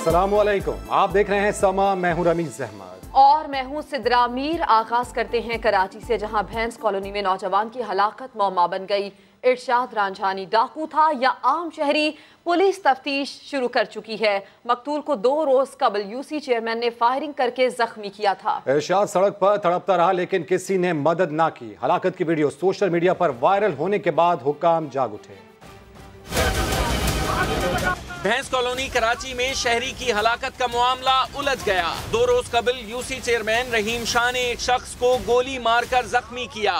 अस्सलामुअलैकुम, आप देख रहे हैं समा, मैं हूं रमीज अहमद और मैं हूं सिद्रा मीर। आगाज करते हैं कराची से, जहां भैंस कॉलोनी में नौजवान की हलाकत मौमा बन गई। इरशाद रांझानी डाकू था या आम शहरी, पुलिस तफ्तीश शुरू कर चुकी है। मकतूल को 2 रोज कबल यूसी चेयरमैन ने फायरिंग करके जख्मी किया था। इरशाद सड़क पर तड़पता रहा लेकिन किसी ने मदद ना की। हलाकत की वीडियो सोशल मीडिया पर वायरल होने के बाद हुक्काम जाग उठे। भैंस कॉलोनी कराची में शहरी की हलाकत का मामला उलझ गया। 2 रोज कबल यूसी चेयरमैन रहीम शाह ने एक शख्स को गोली मारकर जख्मी किया।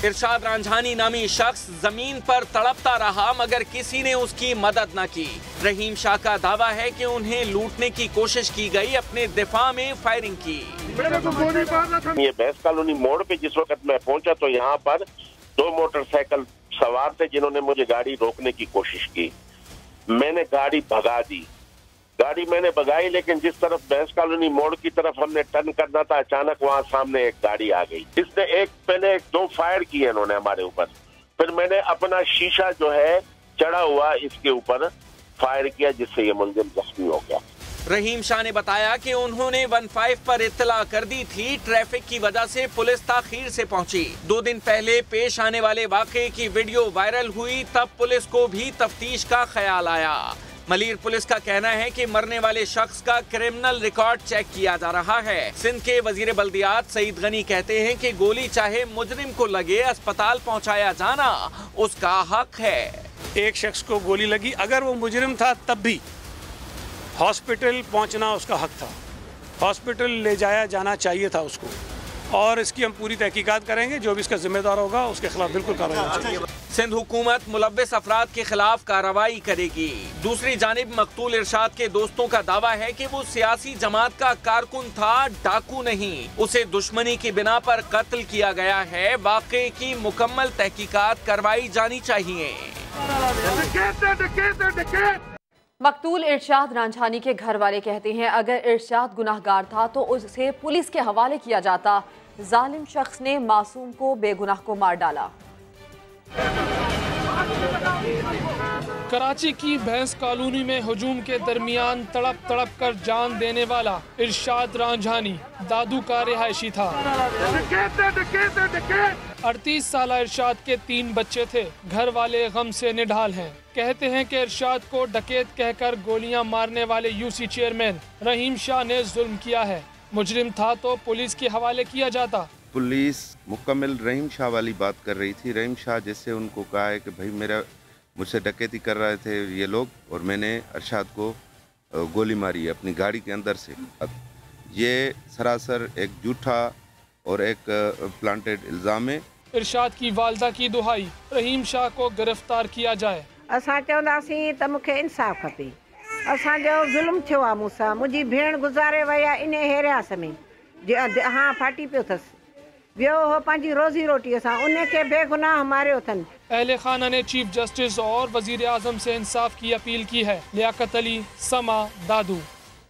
इरशाद रांझानी नामी शख्स जमीन पर तड़पता रहा मगर किसी ने उसकी मदद न की। रहीम शाह का दावा है कि उन्हें लूटने की कोशिश की गई, अपने दिफा में फायरिंग की। ये भैंस कॉलोनी मोड़ पे जिस वक्त मैं पहुंचा तो यहाँ पर 2 मोटरसाइकिल सवार थे जिन्होंने मुझे गाड़ी रोकने की कोशिश की। मैंने गाड़ी भगा दी। गाड़ी मैंने भगाई लेकिन जिस तरफ भैंस कॉलोनी मोड़ की तरफ हमने टर्न करना था, अचानक वहां सामने एक गाड़ी आ गई। इसने पहले 2 फायर किए इन्होंने हमारे ऊपर। फिर मैंने अपना शीशा जो है चढ़ा हुआ इसके ऊपर फायर किया, जिससे ये मुलजिम जख्मी हो गया। रहीम शाह ने बताया कि उन्होंने 15 पर इत्तला कर दी थी। ट्रैफिक की वजह से पुलिस ताखीर से पहुंची। 2 दिन पहले पेश आने वाले वाकये की वीडियो वायरल हुई, तब पुलिस को भी तफ्तीश का ख्याल आया। मलीर पुलिस का कहना है कि मरने वाले शख्स का क्रिमिनल रिकॉर्ड चेक किया जा रहा है। सिंध के वजीर बल्दियात सईद गनी कहते हैं कि गोली चाहे मुजरिम को लगे, अस्पताल पहुंचाया जाना उसका हक है। एक शख्स को गोली लगी, अगर वो मुजरिम था तब भी हॉस्पिटल पहुंचना उसका हक था। हॉस्पिटल ले जाया जाना चाहिए था उसको, और इसकी हम पूरी तहकीकात करेंगे। जो भी इसका जिम्मेदार होगा उसके खिलाफ बिल्कुल कार्रवाई होनी चाहिए। सिंध हुकूमत मुलव्विस अफराद के खिलाफ कार्रवाई करेगी। दूसरी जानिब मकतूल इरशाद के दोस्तों का दावा है कि वो सियासी जमात का कारकुन था, डाकू नहीं। उसे दुश्मनी की बिना पर कत्ल किया गया है। वाक़े की मुकम्मल तहकीकात करवाई जानी चाहिए। मकतूल इरशाद रांझानी के घर वाले कहते हैं, अगर इरशाद गुनाहगार था तो उसे पुलिस के हवाले किया जाता। जालिम शख्स ने मासूम को बेगुनाह को मार डाला। कराची की भैंस कॉलोनी में हुजूम के दरमियान तड़प तड़प कर जान देने वाला इरशाद रांझानी दादू का रिहायशी था। 38 साल इरशाद के 3 बच्चे थे। घर वाले गम से निढाल हैं। कहते हैं कि इरशाद को डकैत कहकर गोलियां मारने वाले यूसी चेयरमैन रहीम शाह ने जुल्म किया है। मुजरिम था तो पुलिस के हवाले किया जाता। पुलिस मुकम्मल रहीम शाह वाली बात कर रही थी। रहीम शाह जैसे उनको कहा है कि भाई मुझसे डकैती कर रहे थे ये लोग, और मैंने इरशाद को गोली मारी अपनी गाड़ी के अंदर से। ये सरासर एक झूठा और एक प्लांटेड इल्ज़ाम है। इरशाद की वालदा की दुहाई, रहीम शाह को गिरफ्तार किया जाए। असां चवंदासीं त मूंखे इंसाफ़ खपे। असांजो ज़ुल्म थियो आहे मूंसां। मुंहिंजी भेण गुज़ारे वई आहे इन हेरियास में। हाँ फाटी पियो अथसि। वियो हो पंहिंजी रोज़ी रोटीअ सां, उनखे बेगुनाह मारियो अथनि। अहले खाना ने चीफ जस्टिस और वजीर आजम से इंसाफ की अपील की है। लियाकत अली, समा, दादू।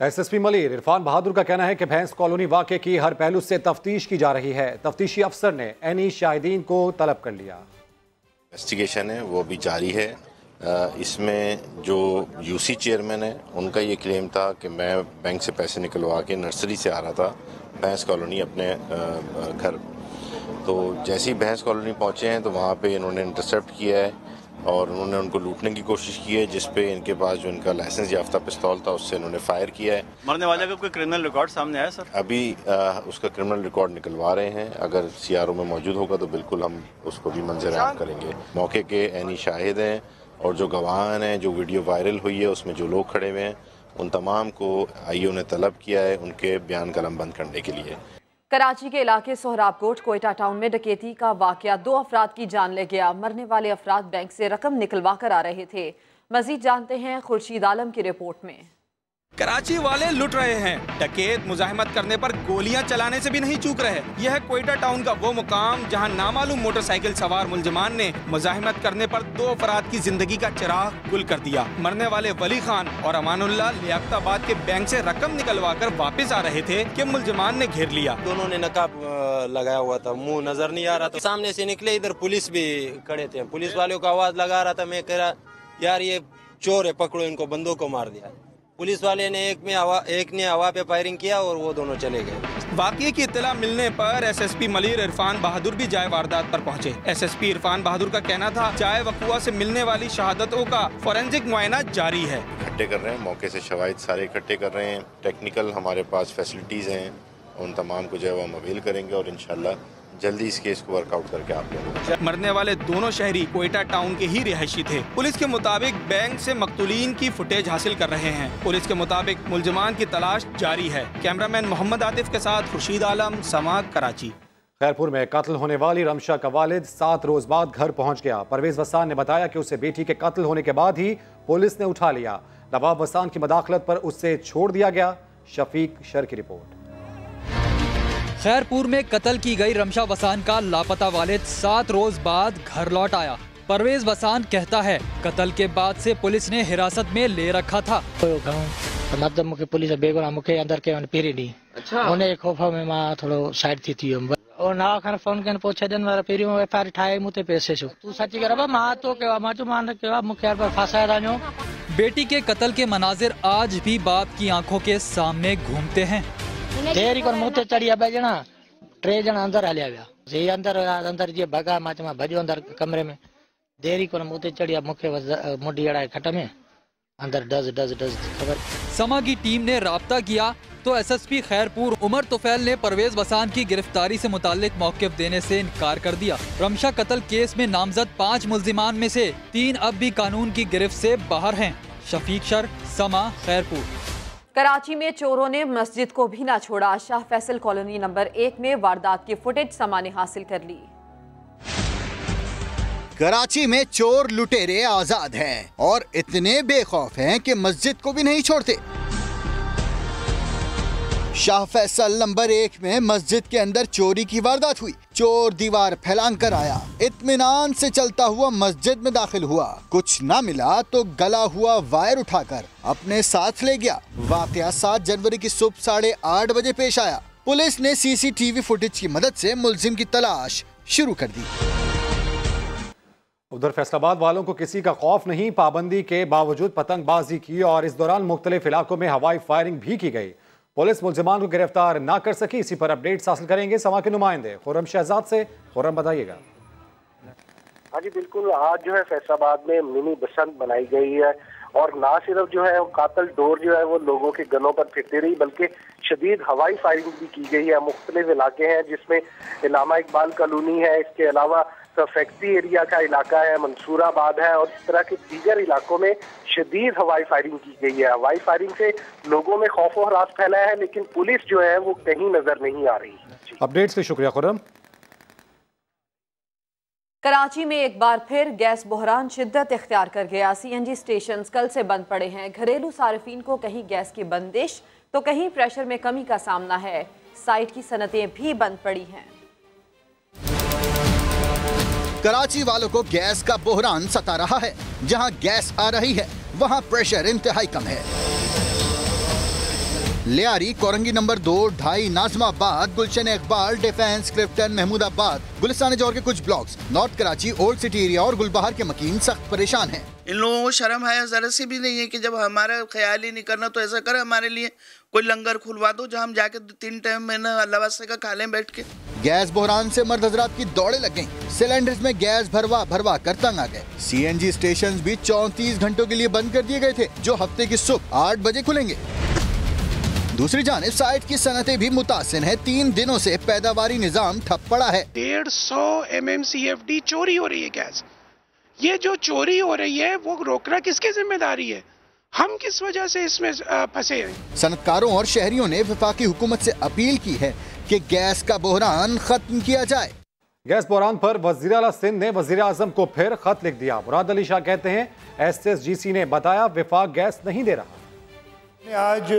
SSP मलीर इरफान बहादुर का कहना है कि भैंस कॉलोनी वाक़े की हर पहलू से तफ्तीश की जा रही है। तफ्तीशी अफसर ने एनी शाहिदीन को तलब कर लिया। इन्वेस्टिगेशन है वो भी जारी है। इसमें जो यूसी चेयरमैन है उनका ये क्लेम था कि मैं बैंक से पैसे निकलवा के नर्सरी से आ रहा था भैंस कॉलोनी अपने घर। तो जैसे ही भैंस कॉलोनी पहुंचे हैं तो वहाँ पे इन्होंने इंटरसेप्ट किया है और उन्होंने उनको लूटने की कोशिश की है, जिस पे इनके पास जो इनका लाइसेंस याफ्ता पिस्तौल था उससे इन्होंने फायर किया है। मरने वाले का कोई क्रिमिनल रिकॉर्ड सामने आया सर? अभी उसका क्रिमिनल रिकॉर्ड निकलवा रहे हैं। अगर CRO में मौजूद होगा तो बिल्कुल हम उसको भी मंजर आम करेंगे। मौके के ऐनी शाहिद हैं और जो गवाह हैं, जो वीडियो वायरल हुई है उसमें जो लोग खड़े हुए हैं, उन तमाम को IO ने तलब किया है उनके बयान कलम बंद करने के लिए। कराची के इलाके सोहराबकोट कोयटा टाउन में डकैती का वाकया 2 अफराद की जान ले गया। मरने वाले अफराद बैंक से रकम निकलवा कर आ रहे थे। मजीद जानते हैं खुर्शीद आलम की रिपोर्ट में। कराची वाले लुट रहे हैं। डकैत मुजाहिमत करने पर गोलियां चलाने से भी नहीं चूक रहे। यह है कोयटा टाउन का वो मुकाम जहां नामालूम मोटरसाइकिल सवार मुलजिमान ने मुजाहिमत करने पर 2 अफराद की जिंदगी का चिराग गुल कर दिया। मरने वाले वली खान और अमानुल्लाह लियाकताबाद के बैंक से रकम निकलवा कर वापस आ रहे थे कि मुलजिमान ने घेर लिया। दोनों ने नकाब लगाया हुआ था, मुंह नजर नहीं आ रहा था। सामने से निकले, इधर पुलिस भी खड़े थे। पुलिस वालों को आवाज लगा रहा था। मैं कह रहा यार ये चोर है, पकड़ो इनको, बंदों को मार दिया। पुलिस वाले ने एक ने हवा पे फायरिंग किया और वो दोनों चले गए। वाकये की इत्तला मिलने पर एसएसपी मलिर इरफान बहादुर भी जाए वारदात पर पहुंचे। एसएसपी इरफान बहादुर का कहना था जाए वकुआ से मिलने वाली शहादतों का फोरेंसिक मुआयना जारी है। इकट्ठे कर रहे हैं, मौके से शवाहिद सारे इकट्ठे कर रहे हैं। टेक्निकल हमारे पास फैसिलिटीज़ हैं, उन तमाम को जो है वो हम अवेल करेंगे और इंशाल्लाह जल्दी इस केस को वर्कआउट करके आप लोगों को। मरने वाले दोनों शहरी कोयटा टाउन के ही रिहायशी थे। पुलिस के मुताबिक बैंक से मकतूलीन की फुटेज हासिल कर रहे हैं। पुलिस के मुताबिक मुलजमान की तलाश जारी है। कैमरामैन मोहम्मद आतिफ के साथ खुर्शीद आलम, समा, कराची। खैरपुर में कत्ल होने वाली रमशा का वालिद 7 रोज बाद घर पहुंच गया। परवेज वसान ने बताया कि उसे बेटी के कत्ल होने के बाद ही पुलिस ने उठा लिया। नवाब वसान की मदाखलत पर उसे छोड़ दिया गया। शफीक शर की रिपोर्ट। खैरपुर में कत्ल की गई रमशा वसान का लापता वालिद 7 रोज बाद घर लौट आया। परवेज वसान कहता है कत्ल के बाद से पुलिस ने हिरासत में ले रखा था। मतलब मुझे पुलिस बेगुना मुझे अंदर के पेरी दी। अच्छा। उन्हें खौफा में मां थोड़ो साइड थी और ना खान फोन के पूछे दिन वाला पेरी में एफआईआर ठाए मुते पैसे छु तू सच्ची कर बा मां तो के मां जो मान के मुखे पर फसाया दानो। बेटी के कत्ल के मनाजिर आज भी बाप की आंखों के सामने घूमते हैं। देरी को मुते चढ़िया बेजना 3 जना अंदर हलिया गया जे अंदर जे भगा माच में भजो अंदर कमरे में देरी को मुते चढ़िया मुखे मुडी अड़ाए खट में अंदर डज खबर। समा की टीम ने राब्ता किया तो एसएसपी खैरपुर उमर तुफैल ने परवेज वसान की गिरफ्तारी से मुताल्लिक मौक़िफ़ देने से इनकार कर दिया। रमशा कत्ल केस में नामजद 5 मुल्जिमान में से 3 अब भी कानून की गिरफ्त से बाहर हैं। शफीक शर, समा, खैरपुर। कराची में चोरों ने मस्जिद को भी ना छोड़ा। शाह फैसल कॉलोनी नंबर 1 में वारदात की फुटेज समा ने हासिल कर ली। कराची में चोर लुटेरे आजाद हैं और इतने बेखौफ हैं कि मस्जिद को भी नहीं छोड़ते। शाह फैसल नंबर 1 में मस्जिद के अंदर चोरी की वारदात हुई। चोर दीवार फैलान कर आया, इत्मीनान से चलता हुआ मस्जिद में दाखिल हुआ। कुछ ना मिला तो गला हुआ वायर उठाकर अपने साथ ले गया। वाकया 7 जनवरी की सुबह 8:30 बजे पेश आया। पुलिस ने सीसीटीवी फुटेज की मदद से मुलजिम की तलाश शुरू कर दी। उधर फैसलाबाद वालों को किसी का खौफ नहीं। पाबंदी के बावजूद पतंगबाजी की और इस दौरान मुख्तलिफ इलाकों में हवाई फायरिंग भी की गई। पुलिस मुल्जिमान को गिरफ्तार ना कर सकी। इसी पर अपडेट्स हासिल करेंगे समा के नुमाइंदे खुर्रम शहजाद से। खुर्रम बताइएगा। हाँ जी बिल्कुल, आज जो है फैसलाबाद में मिनी बसंत बनाई गई है और ना सिर्फ जो है कातल डोर जो है वो लोगों के गलों पर फिरती रही बल्कि शदीद हवाई फायरिंग भी की गई है। मुख्तलिफ इलाके हैं जिसमें इलामा इकबाल कॉलोनी है, इसके अलावा फैक्ट्री एरिया का इलाका है, मंसूराबाद है और इस तरह के दीगर इलाकों में शदीद हवाई फायरिंग की गई है। हवाई फायरिंग से लोगों में खौफ और हरास फैला है लेकिन पुलिस जो है वो कहीं नजर नहीं आ रही। अपडेट्स के शुक्रिया खुर्रम। कराची में एक बार फिर गैस बहरान शिद्दत इख्तियार कर गया। सीएनजी स्टेशंस कल से बंद पड़े हैं। घरेलू सार्फिन को कहीं गैस की बंदिश तो कहीं प्रेशर में कमी का सामना है। साइट की सनतें भी बंद पड़ी हैं। कराची वालों को गैस का बहरान सता रहा है। जहां गैस आ रही है वहां प्रेशर इंतहाई कम है। लियारी, कोरंगी नंबर 2, ढाई, नाजमाबाद, गुलशन इकबाल, डिफेंस, क्लिफ्टन, महमूदाबाद, गुलिस्तान जौहर के कुछ blocks, north Karachi, old city area और गुलबहार के मकीन सख्त परेशान हैं। इन लोगों को शर्म है जरा सी भी नहीं है कि जब हमारा ख्याल ही नहीं करना तो ऐसा करे हमारे लिए कोई लंगर खुलवा दो जहाँ हम जाके 3 टाइम में अल्लाह वास्ते का खा लें बैठ के। गैस बहरान से मर्द हजरात की दौड़े लग गईं। सिलेंडर्स में गैस भरवा कर तंग आ गए। सीएनजी स्टेशंस भी 34 घंटों के लिए बंद कर दिए गए थे जो हफ्ते की सुबह 8 बजे खुलेंगे। दूसरी जानिब साइट की सनतें भी मुतासिर है। 3 दिनों से पैदावारी निजाम ठप पड़ा है। 150 MMCFD चोरी हो रही है गैस। ये जो चोरी हो रही है वो रोकना किसकी जिम्मेदारी है? हम किस वजह से इसमें फंसे हैं? सनतकारों और शहरियों ने वफाकी हुकूमत से अपील की है कि गैस का बहरान खत्म किया जाए। गैस बहरान पर वज़ीर आला सिंध ने वज़ीर आज़म को फिर खत लिख दिया। मुराद अली शाह कहते हैं SSGC ने बताया वफाक गैस नहीं दे रहा। आज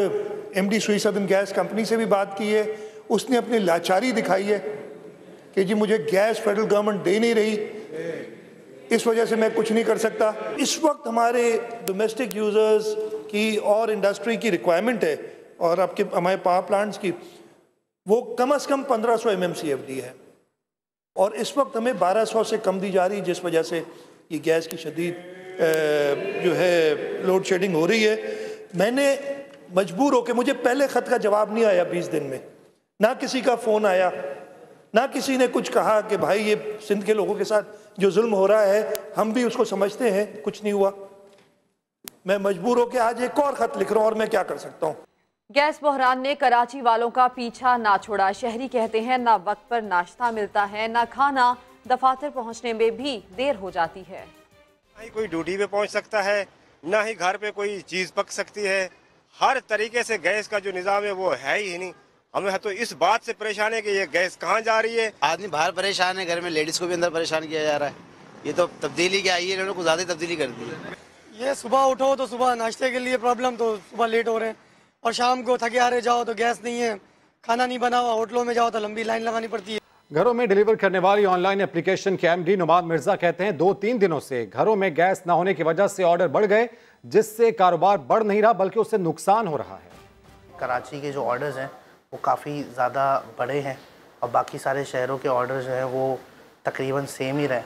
MD सुई सदन गैस कंपनी से भी बात की है। उसने अपनी लाचारी दिखाई है कि जी मुझे गैस फेडरल गवर्नमेंट दे नहीं रही, इस वजह से मैं कुछ नहीं कर सकता। इस वक्त हमारे डोमेस्टिक यूजर्स की और इंडस्ट्री की रिक्वायरमेंट है और हमारे पावर प्लांट्स की वो कम से कम 1500 MMCFD है और इस वक्त हमें 1200 से कम दी जा रही, जिस वजह से ये गैस की शदीद जो है लोड शेडिंग हो रही है। मैंने मजबूर होकर, मुझे पहले ख़त का जवाब नहीं आया 20 दिन में, ना किसी का फ़ोन आया, ना किसी ने कुछ कहा कि भाई ये सिंध के लोगों के साथ जो जुल्म हो रहा है हम भी उसको समझते हैं, कुछ नहीं हुआ। मैं मजबूर होकर आज एक और ख़त लिख रहा हूँ और मैं क्या कर सकता हूँ। गैस बहरान ने कराची वालों का पीछा ना छोड़ा। शहरी कहते हैं ना वक्त पर नाश्ता मिलता है, ना खाना, दफातर पहुंचने में भी देर हो जाती है। ना ही कोई ड्यूटी पे पहुंच सकता है, ना ही घर पे कोई चीज़ पक सकती है। हर तरीके से गैस का जो निज़ाम है वो है ही नहीं। हमें तो इस बात से परेशान है कि ये गैस कहाँ जा रही है। आदमी बाहर परेशान है, घर में लेडीज़ को भी अंदर परेशान किया जा रहा है। ये तो तब्दीली क्या आई है, इन्होंने कुछ ज़्यादा तब्दीली कर दी है। ये सुबह उठो तो सुबह नाश्ते के लिए प्रॉब्लम, तो सुबह लेट हो रहे हैं, और शाम को थके हारे जाओ तो गैस नहीं है, खाना नहीं बना हुआ, होटलों में जाओ तो लंबी लाइन लगानी पड़ती है। घरों में डिलीवर करने वाली ऑनलाइन एप्लीकेशन के एमडी नुमान मिर्जा कहते हैं 2-3 दिनों से घरों में गैस न होने की वजह से ऑर्डर बढ़ गए, जिससे कारोबार बढ़ नहीं रहा बल्कि उससे नुकसान हो रहा है। कराची के जो ऑर्डर्स हैं वो काफ़ी ज़्यादा बड़े हैं और बाकी सारे शहरों के ऑर्डर जो हैं वो तकरीबन सेम ही रहे।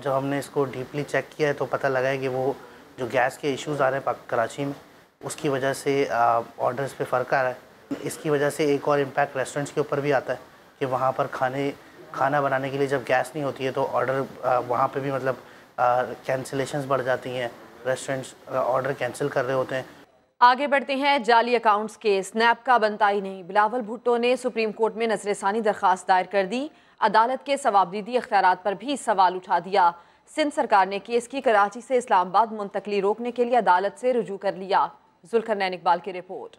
जब हमने इसको डीपली चेक किया है तो पता लगा है कि वो जो गैस के इश्यूज़ आ रहे हैं कराची में, उसकी वजह से ऑर्डर्स पे फ़र्क आ रहा है। इसकी वजह से एक और इम्पैक्ट रेस्टोरेंट्स के ऊपर भी आता है कि वहाँ पर खाना बनाने के लिए जब गैस नहीं होती है तो ऑर्डर वहाँ पे भी मतलब कैंसिलेशंस बढ़ जाती हैं, रेस्टोरेंट्स ऑर्डर कैंसिल कर रहे होते हैं। आगे बढ़ते हैं। जाली अकाउंट्स केस नैब का बनता ही नहीं। बिलावल भुट्टो ने सुप्रीम कोर्ट में नजरसानी दरखास्त दायर कर दी। अदालत के सवाबदीदी इख्तियारात पर भी सवाल उठा दिया। सिंध सरकार ने केस की कराची से इस्लामाबाद मुंतकली रोकने के लिए अदालत से रुजू कर लिया। जुल्करनैन इकबाल की report.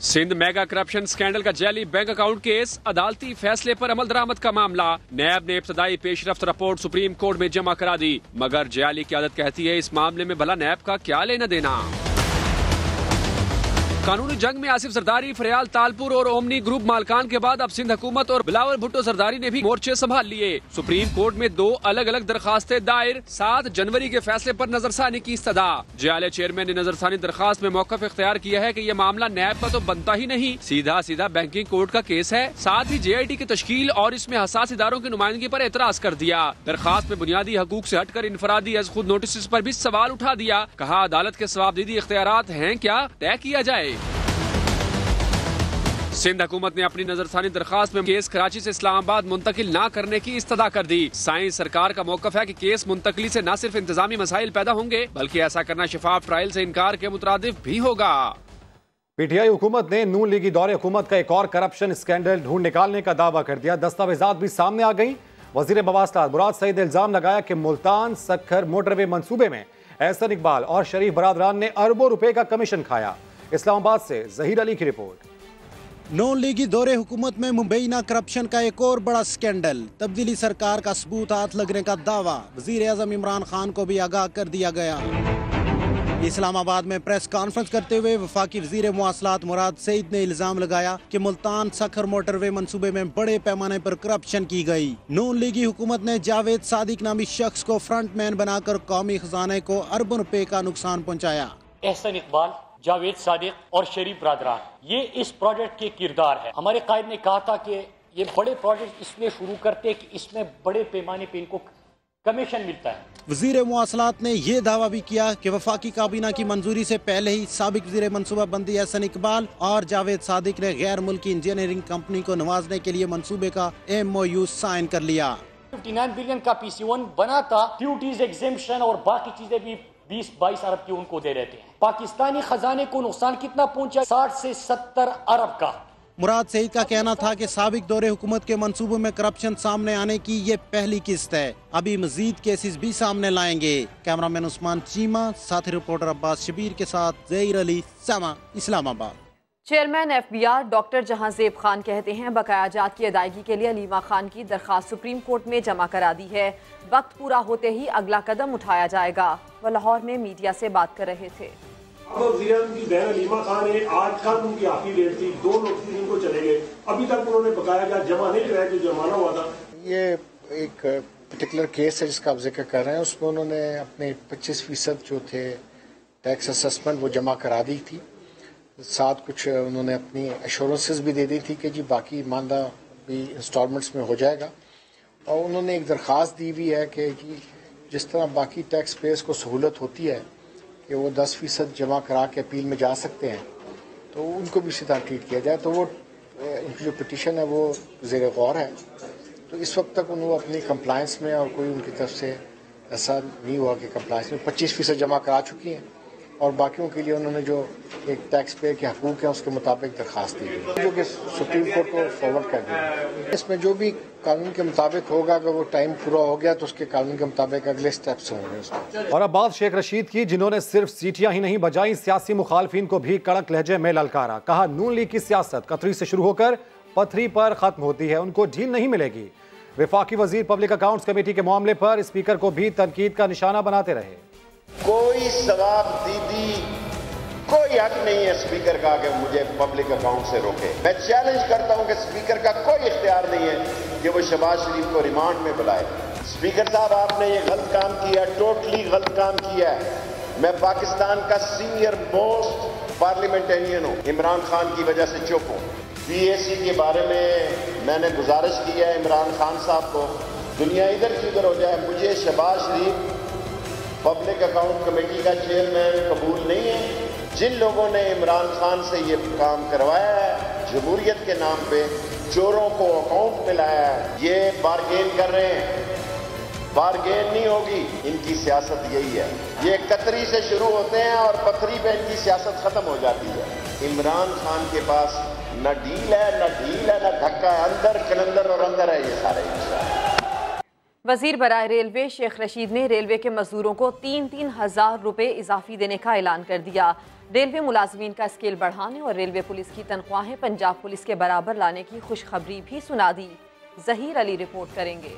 Sindh mega corruption scandal का जाली बैंक अकाउंट केस, अदालती फैसले पर अमल दरामद का मामला। नैब ने इब्तदाई पेशरफ्त रिपोर्ट सुप्रीम कोर्ट में जमा करा दी, मगर जाली की आदत कहती है इस मामले में भला नैब का क्या लेना देना। कानूनी जंग में आसिफ जरदारी, फरियाल तालपुर और ओमनी ग्रुप मालकान के बाद अब सिंध हुकूमत और बिलावल भुट्टो जरदारी ने भी मोर्चे संभाल लिए। सुप्रीम कोर्ट में 2 अलग अलग दरखास्तें दायर। 7 जनवरी के फैसले पर नजरसानी की इस्तदा। जाले चेयरमैन ने नजरसानी दरखास्त में मौकफ इख्तियार किया है कि यह मामला नैब का तो बनता ही नहीं, सीधा सीधा बैंकिंग कोर्ट का केस है। साथ ही JIT की तश्कील और इसमें हसास इदारों की नुमाइंदगी पर एतराज कर दिया। दरखास्त में बुनियादी हकूक से हटकर इनफरादी अज खुद नोटिस पर भी सवाल उठा दिया। कहा अदालत के सवाबदीदी इख्तियारात हैं क्या, तय किया जाए। सिंध हुकूमत ने अपनी नजरसानी दरखास्त में केस कराची से इस्लामाबाद मुंतकिल ना करने की इस्तदा कर दी। साइंस सरकार का मौकफ है कि केस मुंतकली से न सिर्फ इंतजामी मसाइल पैदा होंगे बल्कि ऐसा करना शफाफ ट्रायल से इनकार के मुतरादिफ भी होगा। PTI हुकूमत ने नून लीगी दौरे हुकूमत का एक और करप्शन स्कैंडल ढूंढ निकालने का दावा कर दिया। दस्तावेजात भी सामने आ गई। वजीर मवासलात मुराद सईद इल्जाम लगाया कि मुल्तान सक्खर मोटरवे मंसूबे में एहसन इकबाल और शरीफ बरादरान ने अरबों रुपए का कमीशन खाया। इस्लामाबाद से जहीर अली की रिपोर्ट। नून लीगी दौरे हुकूमत में मुबैना करप्शन का एक और बड़ा स्कैंडल, तब्दीली सरकार का सबूत हाथ लगने का दावा। वजीर आजम इमरान खान को भी आगाह कर दिया गया। इस्लामाबाद में प्रेस कॉन्फ्रेंस करते हुए वफाकी वजीर मवासलात मुराद सईद ने इल्जाम लगाया कि मुल्तान सक्खर मोटरवे मंसूबे में बड़े पैमाने पर करप्शन की गई। नून लीगी हुकूमत ने जावेद सादिक नामी शख्स को फ्रंट मैन बनाकर कौमी खजाने को अरबों रुपए का नुकसान पहुँचाया। एहसन इकबाल, जावेद सादिक और शरीफ बरादरान ये इस प्रोजेक्ट के किरदार है। हमारे कायद ने कहा था कि ये बड़े प्रोजेक्ट इसलिए शुरू करते कि इसमें बड़े पैमाने पे इनको कमीशन मिलता है। वजीर मवासलात ने यह दावा भी किया कि वफाकी काबीना की मंजूरी से पहले ही साबिक वजीर मनसूबा बंदी एहसन इकबाल और जावेद सादिक ने गैर मुल्की इंजीनियरिंग कंपनी को नवाजने के लिए मंसूबे का MOU साइन कर लिया। 59 बिलियन का PC1 बना था। ड्यूटीज एग्जेम्पशन और बाकी चीजें भी 20-22 अरब की उनको दे देते हैं। पाकिस्तानी खजाने को नुकसान कितना पहुंचा? 60 से 70 अरब का। मुराद सईद का कहना था कि साबिक दौरे हुकूमत के मंसूबों में करप्शन सामने आने की ये पहली किस्त है, अभी मजीद केसेस भी सामने लाएंगे। कैमरामैन उस्मान चीमा, साथी रिपोर्टर अब्बास शबीर के साथ जहीर अली, समा, Islamabad. Chairman FBR doctor Jahanzeb Khan कहते हैं बकाया जात की अदायगी के लिए अलीमा खान की दरखास्त सुप्रीम कोर्ट में जमा करा दी है। वक्त पूरा होते ही अगला कदम उठाया जाएगा। वह लाहौर में मीडिया से बात कर रहे थे। वज़ीर-ए-आज़म की बहन अलीमा खान है, आज कल उनकी आखिरी डेट थी, 2 नोटिस इनको चले गए, अभी तक उन्होंने बकाया जात जमा नहीं कराया जो जमाना हुआ था। ये एक पर्टिकुलर केस है जिसका आप जिक्र कर रहे हैं, उसमें उन्होंने अपने 25% जो थे टैक्स असेसमेंट वो जमा करा दी थी। साथ कुछ उन्होंने अपनी एश्योरेंसेस भी दे दी थी कि जी बाकी मानदा भी इंस्टॉलमेंट्स में हो जाएगा। और उन्होंने एक दरख्वास्त दी हुई है कि जी जिस तरह बाकी टैक्स पेयर्स को सहूलत होती है कि वो 10% जमा करा के अपील में जा सकते हैं, तो उनको भी इसी तरह ट्रीट किया जाए। तो वो उनकी जो पिटीशन है वो ज़ेर गौर है। तो इस वक्त तक उन्होंने अपनी कंप्लायंस में और कोई उनकी तरफ से ऐसा नहीं हुआ कि कंप्लायंस में 25% जमा करा चुकी हैं और बाकियों के लिए उन्होंने जो एक टैक्स पेयर के हकूक़ हैं उसके मुताबिक दरख्वास्त दी है, जो कि सुप्रीम कोर्ट को फॉरवर्ड कर दिया। इसमें जो भी कानून के मुताबिक होगा, अगर वो टाइम पूरा हो गया तो उसके कानून के मुताबिक अगले स्टेप्स होंगे उसमें। और अब बात शेख रशीद की, जिन्होंने सिर्फ सीटियां ही नहीं बजाई, सियासी मुखालफिन को भी कड़क लहजे में ललकारा। कहा नून लीग की सियासत कतरी से शुरू होकर पथरी पर खत्म होती है, उनको ढील नहीं मिलेगी। वफाकी वजीर पब्लिक अकाउंट्स कमेटी के मामले पर स्पीकर को भी तनकीद का निशाना बनाते रहे। कोई सवाब दीदी कोई हक नहीं है स्पीकर का कि मुझे पब्लिक अकाउंट से रोके। मैं चैलेंज करता हूं कि स्पीकर का कोई इख्तियार नहीं है कि वो शहबाज शरीफ को रिमांड में बुलाए। स्पीकर साहब, आपने ये गलत काम किया, टोटली गलत काम किया है। मैं पाकिस्तान का सीनियर मोस्ट पार्लियामेंटेरियन हूं, इमरान खान की वजह से चुप हूं। PAC के बारे में मैंने गुजारिश की है इमरान खान साहब को, दुनिया इधर की उधर हो जाए, मुझे शहबाज शरीफ पब्लिक अकाउंट कमेटी का चेयरमैन कबूल नहीं है। जिन लोगों ने इमरान खान से ये काम करवाया है, जमहूरियत के नाम पे चोरों को अकाउंट में लाया है, ये बारगेन कर रहे हैं। बारगेन नहीं होगी, इनकी सियासत यही है। ये कतरी से शुरू होते हैं और पथरी पे इनकी सियासत खत्म हो जाती है। इमरान खान के पास न ढील है, न ढील है, न धक्का है, अंदर कलंदर और अंदर है ये सारे। वजीर बराए रेलवे शेख रशीद ने रेलवे के मजदूरों को 3-3 हज़ार रुपए इजाफी देने का ऐलान कर दिया। रेलवे मुलाजमीन का स्केल बढ़ाने और रेलवे पुलिस की तनख्वाहें पंजाब पुलिस के बराबर लाने की खुशखबरी भी सुना दी। जहीर अली रिपोर्ट करेंगे।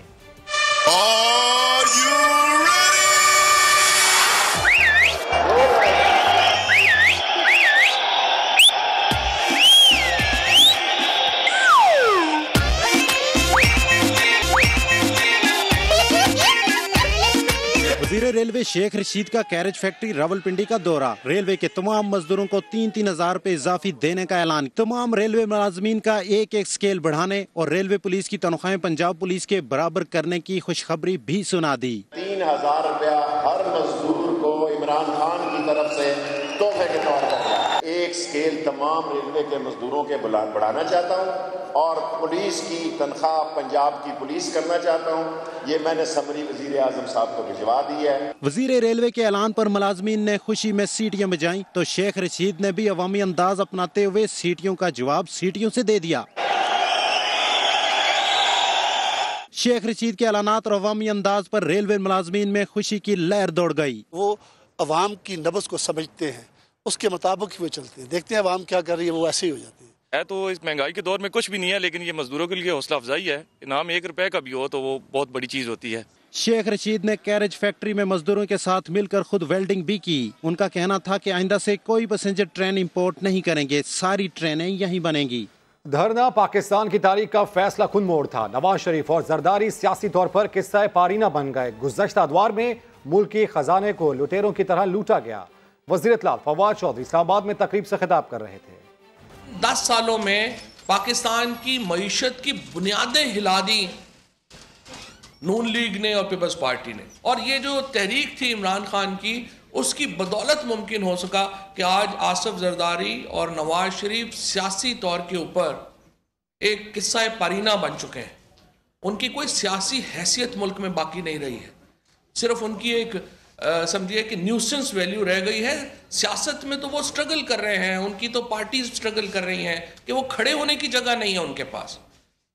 वजीर रेलवे शेख रशीद का कैरेज फैक्ट्री रावलपिंडी का दौरा। रेलवे के तमाम मजदूरों को 3-3 हज़ार रुपए इजाफी देने का ऐलान। तमाम रेलवे मुलाजमीन का एक स्केल बढ़ाने और रेलवे पुलिस की तनख्वाहें पंजाब पुलिस के बराबर करने की खुशखबरी भी सुना दी। 3,000 रुपया हर मजदूर को इमरान खान की तरफ से तोहफे के तौर पर एक स्केल तमाम रेलवे के मजदूरों के बढ़ाना चाहता हूँ और पुलिस की तनख्वाह पंजाब की पुलिस करना चाहता हूँ। ये मैंने समरी वजीर आजम साहब को भिजवा दी है। वजीर रेलवे के ऐलान पर मुलाजमीन ने खुशी में सीटियां बजाई तो शेख रशीद ने भी अवामी अंदाज अपनाते हुए सीटियों का जवाब सीटियों से दे दिया। शेख रशीद के ऐलानात और अवामी अंदाज पर रेलवे मुलाजमीन में खुशी की लहर दौड़ गई। वो अवाम की नब्ज को समझते हैं, उसके मुताबिक ही वो चलते हैं। देखते हैं अवाम क्या कर रही है, वो ऐसे ही हो जाती है। तो इस महंगाई के दौर में कुछ भी नहीं है, लेकिन ये मजदूरों के लिए हौसला अफजाई है। इनाम 1 रुपए का भी हो तो वो बहुत बड़ी चीज होती है। शेख रशीद ने कैरेज फैक्ट्री में मजदूरों के साथ मिलकर खुद वेल्डिंग भी की। उनका कहना था कि आइंदा से कोई पैसेंजर ट्रेन इंपोर्ट नहीं करेंगे, सारी ट्रेनें यहीं बनेंगी। धरना पाकिस्तान की तारीख का फैसला कुन मोड़ था। नवाज शरीफ और जरदारी सियासी तौर पर किस्सा पारीना बन गए। गुज़श्ता अदवार में मुल्क के खजाने को लुटेरों की तरह लूटा गया। वज़ीर इत्तलात फवाद चौधरी इस्लामाबाद में तकरीब से खिताब कर रहे थे। 10 सालों में पाकिस्तान की मईशत की बुनियादें हिला दी नून लीग ने और पीपल्स पार्टी ने, और ये जो तहरीक थी इमरान खान की, उसकी बदौलत मुमकिन हो सका कि आज आसिफ जरदारी और नवाज शरीफ सियासी तौर के ऊपर एक किस्सा पारीना बन चुके हैं। उनकी कोई सियासी हैसियत मुल्क में बाकी नहीं रही है, सिर्फ उनकी एक समझिए कि न्यूसेंस वैल्यू रह गई है। सियासत में तो वो स्ट्रगल कर रहे हैं, उनकी तो पार्टीज स्ट्रगल कर रही हैं कि वो खड़े होने की जगह नहीं है उनके पास।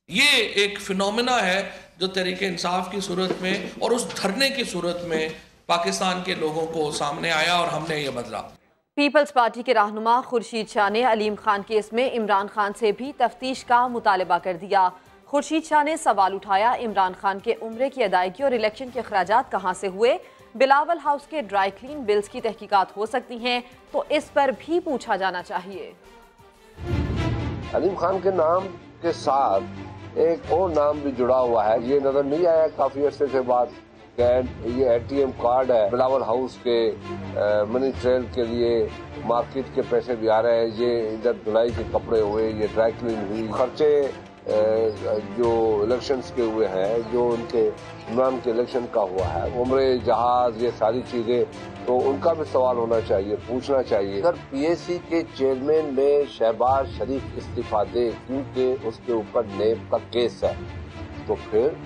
ये एक फिनोमेना है जो तहरीके इंसाफ की सूरत में और उस धरने की सूरत में पाकिस्तान के लोगों को सामने आया और हमने ये बदला। पीपल्स पार्टी के रहनुमा खुर्शीद शाह ने अलीम खान केस में इमरान खान से भी तफ्तीश का मुतालबा कर दिया। खुर्शीद शाह ने सवाल उठाया, इमरान खान के उम्रे की अदायगी और इलेक्शन के अखराजात कहाँ से हुए? बिलावल हाउस के ड्राई क्लीन बिल्स की तहकीकात हो सकती हैं तो इस पर भी पूछा जाना चाहिए। अलीम खान के नाम के साथ एक और नाम भी जुड़ा हुआ है, ये नजर नहीं आया काफी अरसे से बाद। ये ATM कार्ड है, बिलावल हाउस के मनी ट्रेल के लिए मार्केट के पैसे भी आ रहे हैं, ये इधर धुलाई के कपड़े हुए, ये ड्राई क्लीन हुई, खर्चे जो इलेक्शंस के हुए हैं, जो उनके इमाम के इलेक्शन का हुआ है, उम्रे जहाज, ये सारी चीजें, तो उनका भी सवाल होना चाहिए, पूछना चाहिए। अगर पीएसी के चेयरमैन में शहबाज शरीफ इस्तीफा दे क्योंकि उसके ऊपर नेब का केस है, तो फिर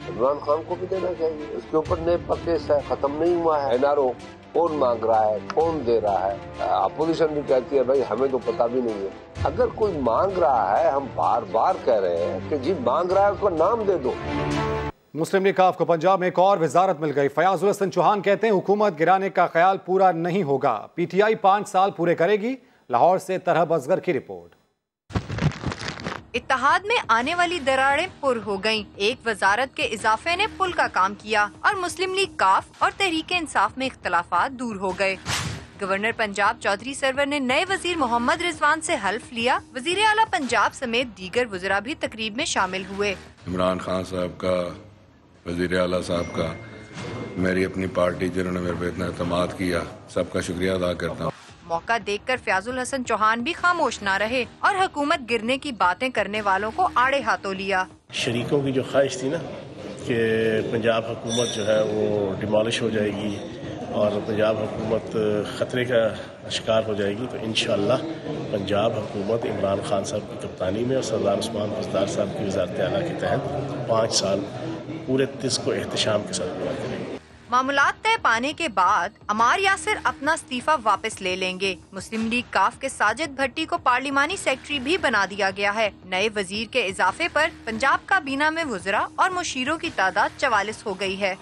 इमरान खान को भी देना चाहिए। उसके ऊपर नेब का केस है, खत्म नहीं हुआ है। एनआरओ कौन मांग रहा है, कौन दे रहा है? अपोजिशन भी कहती है भाई हमें तो पता भी नहीं है। अगर कोई मांग रहा है, हम बार बार कह रहे हैं कि जी मांग रहा है उसको नाम दे दो। मुस्लिम लीग काफ को पंजाब में एक और वजारत मिल गई। फयाजुल हसन चौहान कहते हैं हुकूमत गिराने का ख्याल पूरा नहीं होगा, पीटीआई 5 साल पूरे करेगी। लाहौर से तरहब असगर की रिपोर्ट। इत्तेहाद में आने वाली दरारें पुर हो गयीं। एक वजारत के इजाफे ने पुल का काम किया और मुस्लिम लीग काफ और तहरीके इंसाफ में इख्तलाफात दूर हो गए। गवर्नर पंजाब चौधरी सरवर ने नए वजीर मोहम्मद रिजवान से हल्फ लिया। वजीर आला पंजाब समेत दीगर वज़रा भी तकरीब में शामिल हुए। इमरान खान साहब का, वजीर आला साहब का, मेरी अपनी पार्टी जिन्होंने मेरे पे इतना एतमाद किया, सबका शुक्रिया अदा करता हूँ। मौका देखकर फयाजुल हसन चौहान भी खामोश न रहे और हुकूमत गिरने की बातें करने वालों को आड़े हाथों लिया। शरीकों की जो ख्वाहिश थी ना कि पंजाब हुकूमत जो है वो डिमोलिश हो जाएगी और पंजाब हुकूमत ख़तरे का शिकार हो जाएगी, तो इंशाअल्लाह पंजाब हुकूमत इमरान खान साहब की कप्तानी में और सरदार उस्मान बुज़दार साहब की वज़ारत आला के तहत 5 साल पूरे 30 को एहतशाम के साथ पूरा करेंगे। मामूलात तय पाने के बाद अमार यासिर अपना इस्तीफा वापस ले लेंगे। मुस्लिम लीग काफ के साजिद भट्टी को पार्लिमानी सेक्रेटरी भी बना दिया गया है। नए वजीर के इजाफे पर पंजाब काबीना में वज़रा और मुशीरों की तादाद 44 हो गई है।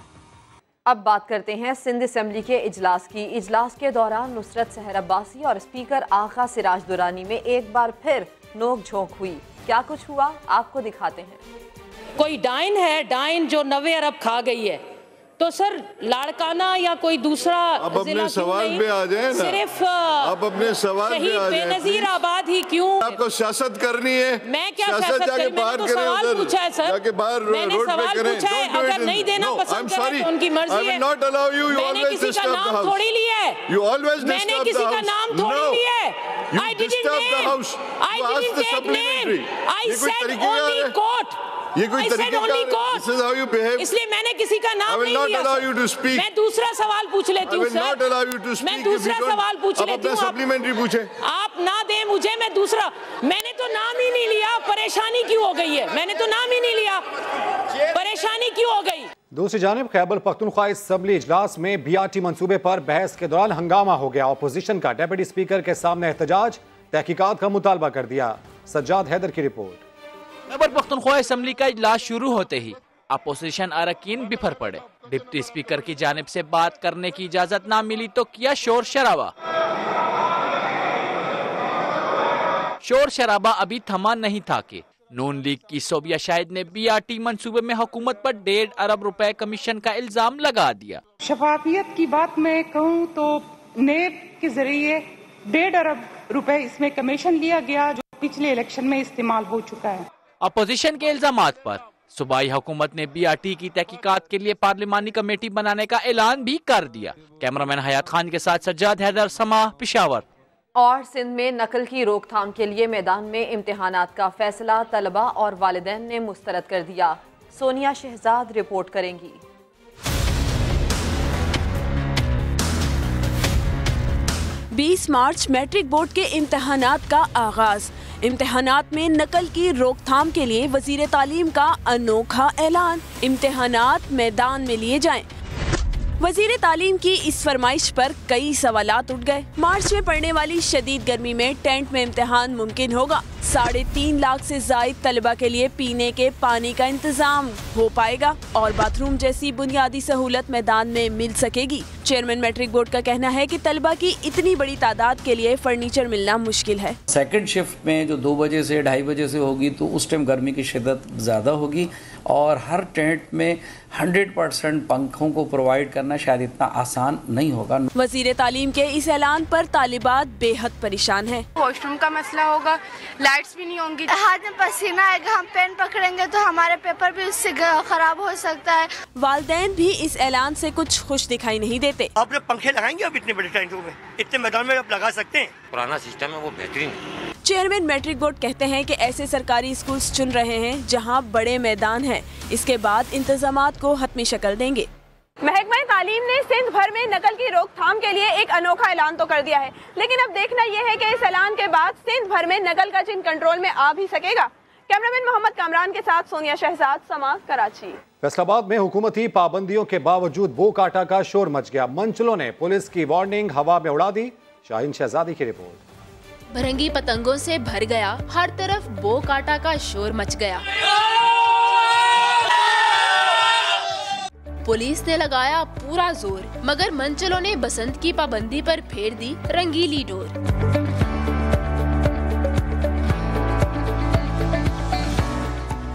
अब बात करते हैं सिंध असेंबली के इजलास की। इजलास के दौरान नुसरत सहर अब्बासी और स्पीकर आगा सिराज दुरानी में एक बार फिर नोक झोंक हुई। क्या कुछ हुआ आपको दिखाते हैं। कोई डाइन है, डाइन जो 90 अरब खा गई है, तो सर लाड़काना या कोई दूसरा अब अपने सवाल पे आ जाए ना, सिर्फ अब अपने सवाल पे आ जाए। बेनजीर आबाद ही क्यों? आपको सियासत करनी है। मैं क्या सियासत करूं? मैंने तो सवाल पूछा है सर, मैंने सवाल पूछा है। अगर नहीं देना पसंद करें तो उनकी मर्जी है। मैंने किसी का नाम थोड़ी लिया है, मैंने किसी का नाम थोड़ी लिया है। I didn't take name. I said only court. ये कोई तरीका है? इसलिए मैंने किसी का नाम नहीं लिया। मैं दूसरा सवाल पूछ लेती हूँ सर, मैं दूसरा सवाल पूछ लेती हूँ। सप्लीमेंट्री पूछे। आप ना दें मुझे, मैं दूसरा, मैंने तो नाम ही नहीं लिया। परेशानी क्यों हो गई है? मैंने तो नाम ही नहीं लिया, परेशानी क्यों हो गई? दूसरी जानिब खैबर पख्तूनख्वा असेंबली इजलास में बीआरटी मंसूबे पर बहस के दौरान हंगामा हो गया। अपोजिशन का डेप्यूटी स्पीकर के सामने एहतजाज, तहकीकात का मुतालबा कर दिया। सज्जाद हैदर की रिपोर्ट। खैबर पख्तूनख्वा असेंबली का इजलास शुरू होते ही अपोजिशन अरकान बिफर पड़े। डिप्टी स्पीकर की जानिब से बात करने की इजाजत ना मिली तो किया शोर शराबा। शोर शराबा अभी थमा नहीं था कि नून लीग की सोबिया शाहिद ने बीआरटी मंसूबे में हुकूमत पर 1.5 अरब रुपए कमीशन का इल्जाम लगा दिया। शफाफियत की बात मैं कहूँ तो नेब के जरिए 1.5 अरब रुपए इसमें कमीशन लिया गया, जो पिछले इलेक्शन में इस्तेमाल हो चुका है। अपोजिशन के इल्जामात पर सूबाई हुकूमत ने बीआरटी की तहकीकात के लिए पार्लिमानी कमेटी बनाने का ऐलान भी कर दिया। कैमरामैन हयात खान के साथ सज्जाद हैदर, समा, पेशावर। और सिंध में नकल की रोकथाम के लिए मैदान में इम्तिहानात का फैसला तलबा और वालिदैन ने मुस्तरद कर दिया। सोनिया शहजाद रिपोर्ट करेंगी। 20 मार्च मैट्रिक बोर्ड के इम्तिहानात का आगाज। इम्तिहानात में नकल की रोकथाम के लिए वजीर तालीम का अनोखा ऐलान, इम्तिहानात मैदान में लिए जाएं। वजीर तालीम की इस फरमाइश पर कई सवालात उठ गए। मार्च में पड़ने वाली शदीद गर्मी में टेंट में इम्तिहान मुमकिन होगा। 3.5 लाख से जायद तलबा के लिए पीने के पानी का इंतजाम हो पाएगा और बाथरूम जैसी बुनियादी सहूलत मैदान में मिल सकेगी। चेयरमैन मैट्रिक बोर्ड का कहना है कि तलबा की इतनी बड़ी तादाद के लिए फर्नीचर मिलना मुश्किल है। सेकंड शिफ्ट में जो 2 बजे से 2:30 बजे से होगी तो उस टाइम गर्मी की शिद्दत ज़्यादा होगी और हर टेंट में 100% पंखों को प्रोवाइड करना शायद इतना आसान नहीं होगा। वजीर तालीम के इस ऐलान पर तालिबात बेहद परेशान है। वॉशरूम का मसला होगा, लाइट्स भी नहीं होंगी, हाथ में पसीना आएगा, हम पेन पकड़ेंगे तो हमारे पेपर भी उससे खराब हो सकता है। वालिदैन भी इस ऐलान से कुछ खुश दिखाई नहीं देते। आप लोग पंखे लगाएंगे अब इतने बड़े टेंटों में, इतने मैदान में आप लगा सकते हैं। पुराना सिस्टम है वो बेहतरीन है। चेयरमैन मैट्रिक बोर्ड कहते हैं कि ऐसे सरकारी स्कूल्स चुन रहे हैं जहां बड़े मैदान हैं। इसके बाद इंतजामात को हतमी शक्ल देंगे। महकमा तालीम ने सिंध भर में नकल की रोकथाम के लिए एक अनोखा ऐलान तो कर दिया है, लेकिन अब देखना यह है कि इस ऐलान के बाद सिंध भर में नकल का चिन्ह कंट्रोल में आ भी सकेगा। कैमरामैन मोहम्मद कामरान के साथ सोनिया शहजाद, समा, कराची। फैसलाबाद में हुकूमती पाबंदियों के बावजूद वो काटा का शोर मच गया। मंचलों ने पुलिस की वार्निंग हवा में उड़ा दी। शाहीन शहजादी की रिपोर्ट। भरंगी पतंगों से भर गया, हर तरफ बो काटा का शोर मच गया। पुलिस ने लगाया पूरा जोर, मगर मंचलों ने बसंत की पाबंदी पर फेर दी रंगीली डोर।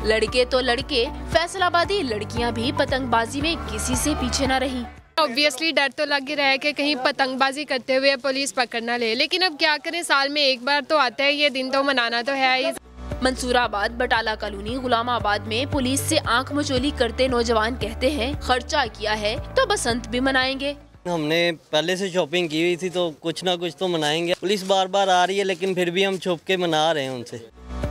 लड़के तो लड़के, फैसलाबादी लड़कियां भी पतंगबाजी में किसी से पीछे न रही। ऑब्वियसली डर तो लग ही रहा है कि कहीं पतंगबाजी करते हुए पुलिस पकड़ न ले, लेकिन अब क्या करें, साल में एक बार तो आता है, ये दिन तो मनाना तो है ही। मंसूराबाद बटाला कॉलोनी गुलामाबाद में पुलिस से आंख मचोली करते नौजवान कहते हैं खर्चा किया है तो बसंत भी मनाएंगे। हमने पहले से शॉपिंग की हुई थी तो कुछ ना कुछ तो मनाएंगे। पुलिस बार बार आ रही है लेकिन फिर भी हम छुप के मना रहे हैं उनसे।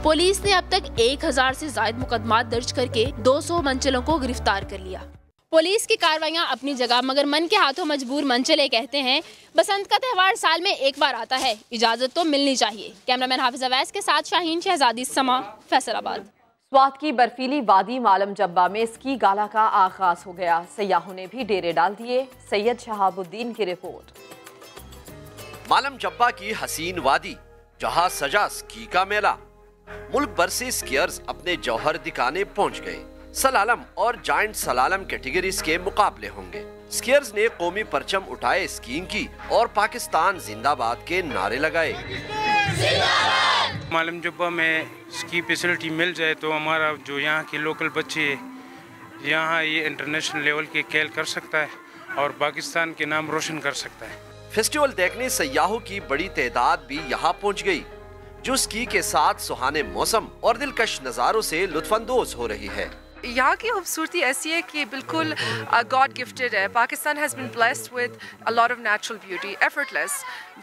पुलिस ने अब तक 1000 से ज्यादा मुकदमा दर्ज करके 200 मंचलों को गिरफ्तार कर लिया। पुलिस की कार्रवाइयां अपनी जगह, मगर मन के हाथों मजबूर मंचले कहते हैं बसंत का त्यौहार साल में एक बार आता है, इजाजत तो मिलनी चाहिए। कैमरामैन हाफिज अवैस के साथ शाहीन शहजादी, समा, फैसलाबाद। स्वात की बर्फीली वादी मालम जब्बा में स्की गाला का आगाज हो गया। सयाहों ने भी डेरे डाल दिए। सैयद शहाबुद्दीन की रिपोर्ट। मालम जब्बा की हसीन वादी, जहां सजा स्की का मेला। मुल्क भर से स्कीयर्स अपने जौहर दिखाने पहुंच गए। सलालम और जायंट सलालम कैटेगरीज के मुकाबले होंगे। स्कीयर्स ने कौमी परचम उठाए, स्कीइंग की और पाकिस्तान जिंदाबाद के नारे लगाए। मालम जब्बा में स्की फैसिलिटी मिल जाए तो हमारा जो यहाँ के लोकल बच्चे यहाँ ये इंटरनेशनल लेवल के खेल कर सकता है और पाकिस्तान के नाम रोशन कर सकता है। फेस्टिवल देखने सयाहों की बड़ी तादाद भी यहाँ पहुँच गई, जो स्की के साथ सुहाने मौसम और दिलकश नज़ारों से लुत्फानंदोज हो रही है। यहाँ की खूबसूरती ऐसी है कि बिल्कुल गॉड गिफ्टेड है। Pakistan has been blessed with a lot of natural beauty, effortless.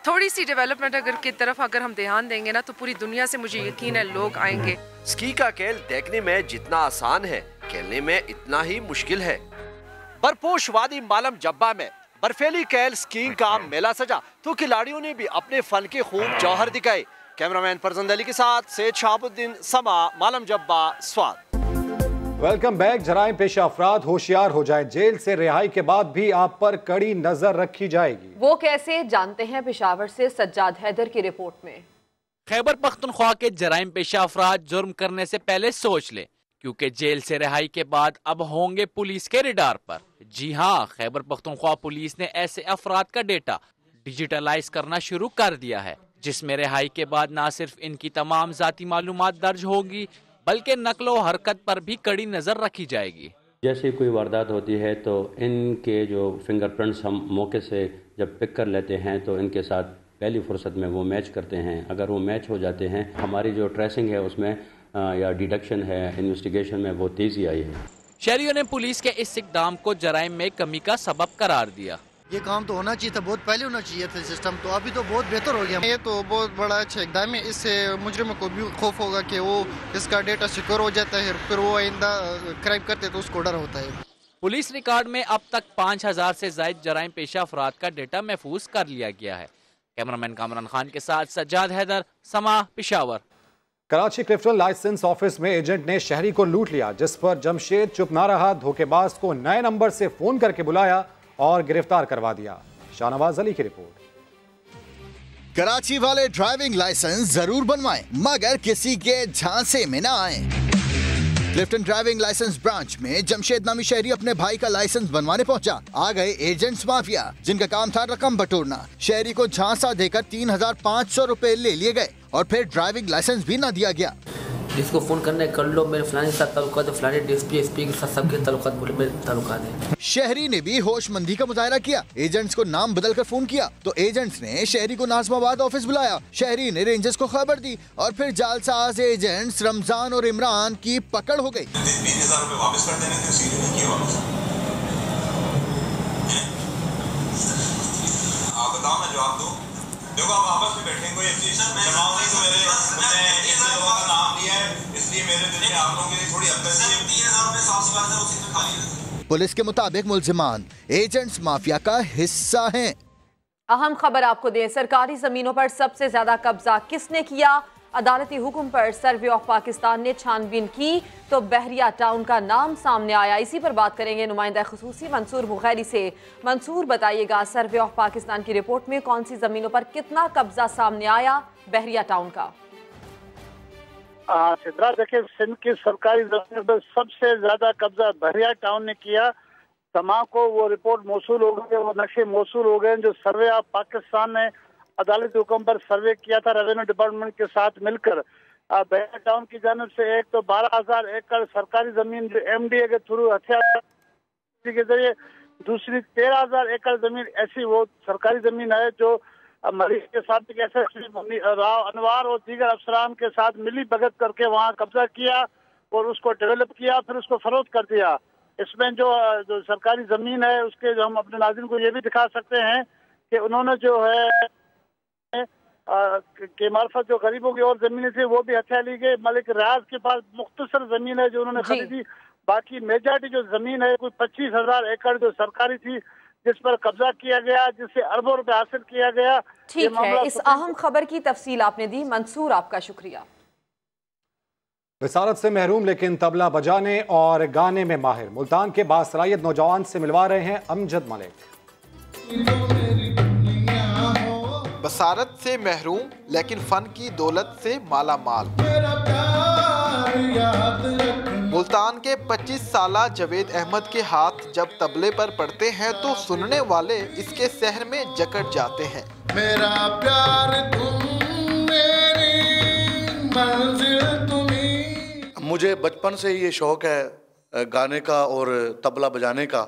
थोड़ी सी डेवलपमेंट अगर हम ध्यान देंगे ना तो पूरी दुनिया से मुझे यकीन है लोग आएंगे। स्की का खेल देखने में जितना आसान है, खेलने में इतना ही मुश्किल है। बरपोश वादी मालम जब्बा में बर्फीली खेल स्कीइंग का मेला सजा तो खिलाड़ियों ने भी अपने फन के खूब जौहर दिखाए। कैमरामैन फरजंद अली के साथ सैयद शहाबुद्दीन, समा, मालम जब्बा, स्वात। Welcome back. जराइम पेशा अफराद होशियार हो जाए, जेल से रिहाई के बाद भी आप पर कड़ी नजर रखी जाएगी। वो कैसे, जानते हैं पेशावर से सज्जाद हैदर की रिपोर्ट में। खैबर पख्तूनख्वा के जराइम पेशा अफराद जुर्म करने से पहले सोच लें, क्योंकि जेल से रिहाई के बाद अब होंगे पुलिस के रडार पर। जी हाँ, खैबर पख्तूनख्वा पुलिस ने ऐसे अफराद का डेटा डिजिटलाइज करना शुरू कर दिया है, जिसमें रिहाई के बाद न सिर्फ इनकी तमाम जाती मालूमात दर्ज होगी बल्कि नकलो हरकत पर भी कड़ी नजर रखी जाएगी। जैसे कोई वारदात होती है तो इनके जो फिंगरप्रिंट्स हम मौके से जब पिक कर लेते हैं तो इनके साथ पहली फुर्सत में वो मैच करते हैं। अगर वो मैच हो जाते हैं, हमारी जो ट्रेसिंग है उसमें या डिडक्शन है, इन्वेस्टिगेशन में वो तेजी आई है। शहरियों ने पुलिस के इस इक़दाम को जराइम में कमी का सबब करार दिया। ये काम तो होना चाहिए था, बहुत पहले होना चाहिए था सिस्टम, तो अभी तो बहुत बेहतर हो गया। ये तो बहुत बड़ा अच्छा इक़दाम है। इससे मुजरिमों को भी खौफ होगा कि वो इसका डेटा सिक्योर हो जाता है, फिर वो आइंदा क्राइम करते तो उसको डर होता है। पुलिस रिकॉर्ड में अब तक 5000 से ज्यादा जराइम पेशा अफराद का डेटा महफूज कर लिया गया है। कैमरामैन कामरान खान के साथ सज्जाद हैदर, समा, पेशावर। कराची क्रिप्टन लाइसेंस ऑफिस में एजेंट ने शहरी को लूट लिया, जिस पर जमशेद चुप ना रहा। धोखेबाज को नए नंबर से फोन करके बुलाया और गिरफ्तार करवा दिया। शाहनवाज अली की रिपोर्ट। कराची वाले ड्राइविंग लाइसेंस जरूर बनवाएं, मगर किसी के झांसे में ना आए। क्लिफ्टन ड्राइविंग लाइसेंस ब्रांच में जमशेद नामी शहरी अपने भाई का लाइसेंस बनवाने पहुंचा। आ गए एजेंट्स माफिया, जिनका काम था रकम बटोरना। शहरी को झांसा देकर 3500 रुपए ले लिए गए और फिर ड्राइविंग लाइसेंस भी न दिया गया। जिसको फोन करना कर लो, मेरे फलाने के साथ ताल्लुकात है, फलाने डीएसपी एसपी के साथ सबके ताल्लुकात बोले मेरे ताल्लुकात है। शहरी ने भी होशमंदी का मुजाहरा किया, एजेंट्स को नाम बदल कर फोन किया तो एजेंट्स ने शहरी को नाज़िमाबाद ऑफिस बुलाया। शहरी ने रेंजर्स को खबर दी और फिर जालसाज एजेंट्स रमजान और इमरान की पकड़ हो गई। 20,000 रुपए वापस कर देने थे, सीधे नहीं किए वापस। आप बताओ, मैं जवाब दूं? देखो आप आपस में बैठे, कोई चीज जमाओ नहीं तो मेरे लोगों का नाम लिया है, इसलिए मेरे दिल में आप लोगों के लिए थोड़ी हमदर्दी है। 3000 रुपए साफ सफाई से उसी में खाली है। पुलिस के मुताबिक मुल्जिमान एजेंट्स माफिया का हिस्सा हैं। अहम खबर आपको दें, सरकारी जमीनों पर सबसे ज्यादा कब्जा किसने किया? अदालती हुक्म पर सर्वे ऑफ पाकिस्तान ने छानबीन की तो बहरिया टाउन का नाम सामने आया। इसी पर बात करेंगे नुमाइंदा खुसूसी मंसूर बुखैरी से। मंसूर, बताइएगा सर्वे ऑफ पाकिस्तान की रिपोर्ट में कौन सी जमीनों पर कितना कब्जा सामने आया बहरिया टाउन का? सिद्रा, देखिए सिंध की सरकारी जमीन पर सबसे ज्यादा कब्जा बहरिया टाउन ने किया। तमाम को वो रिपोर्ट मौसूल हो गए, वो नक्शे मौसूल हो गए जो सर्वे ऑफ पाकिस्तान ने अदालती हुक्म पर सर्वे किया था रेवेन्यू डिपार्टमेंट के साथ मिलकर। बहरिया टाउन की जानब से एक तो 12,000 एकड़ सरकारी जमीन जो MDA के थ्रू हथियार के जरिए, दूसरी 13,000 एकड़ जमीन ऐसी वो सरकारी जमीन है जो मरीज के साथ SSP राव अनवार और दीगर अफसरान के साथ मिली भगत करके वहाँ कब्जा किया और उसको डेवलप किया, फिर उसको फरोख्त कर दिया। इसमें जो सरकारी जमीन है उसके जो हम अपने नाज़रीन को ये भी दिखा सकते हैं कि उन्होंने जो है के मार्फत जो गरीबों की और जमीनें थी वो भी हथिया ली गई। मलिक रियाज के पास मुख्तसर जमीन है जो उन्होंने खरीदी, बाकी मेजॉरिटी जो जमीन है कोई 25,000 एकड़ जो सरकारी थी जिस पर कब्जा किया गया, जिससे अरबों रुपए हासिल किया गया। ठीक है, इस अहम खबर की तफसील आपने दी। मंसूर, आपका शुक्रिया। विसारत से महरूम लेकिन तबला बजाने और गाने में माहिर मुल्तान के बासलाहियत नौजवान से मिलवा रहे हैं अमजद मलिक। बसारत से महरूम लेकिन फन की दौलत से माला माल, मुल्तान के 25 साला जवेद अहमद के हाथ जब तबले पर पड़ते हैं तो सुनने वाले इसके सहर में जकड़ जाते हैं। मेरा प्यार तुम, मेरी मंजिल तुम्ही। मुझे बचपन से ये शौक है गाने का और तबला बजाने का।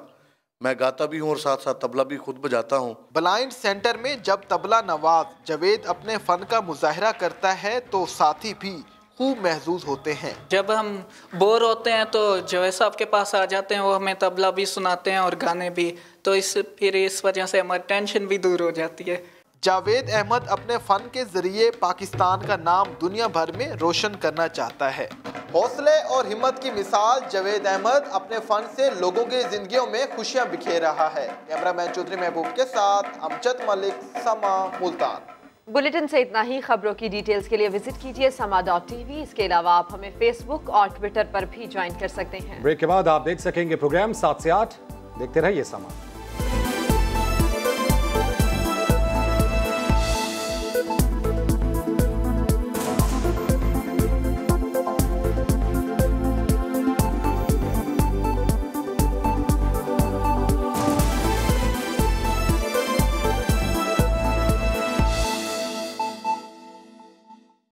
मैं गाता भी हूँ और साथ साथ तबला भी खुद बजाता हूँ। ब्लाइंड सेंटर में जब तबला नवाज जवेद अपने फन का मुजाहरा करता है तो साथी भी खूब महसूस होते हैं। जब हम बोर होते हैं तो जवेद साहब के पास आ जाते हैं, वो हमें तबला भी सुनाते हैं और गाने भी, तो इस वजह से हमारी टेंशन भी दूर हो जाती है। जावेद अहमद अपने फन के जरिए पाकिस्तान का नाम दुनिया भर में रोशन करना चाहता है। हौसले और हिम्मत की मिसाल जावेद अहमद अपने फन से लोगों की जिंदगियों में खुशियां बिखेर रहा है। कैमरामैन चौधरी महबूब के साथ अमजद मलिक, समा, मुल्तान। बुलेटिन से इतना ही। खबरों की डिटेल्स के लिए विजिट कीजिए sama.tv। इसके अलावा आप हमें फेसबुक और ट्विटर पर भी ज्वाइन कर सकते हैं। ब्रेक के बाद आप देख सकेंगे प्रोग्राम 7 से 8। देखते रहिए समा।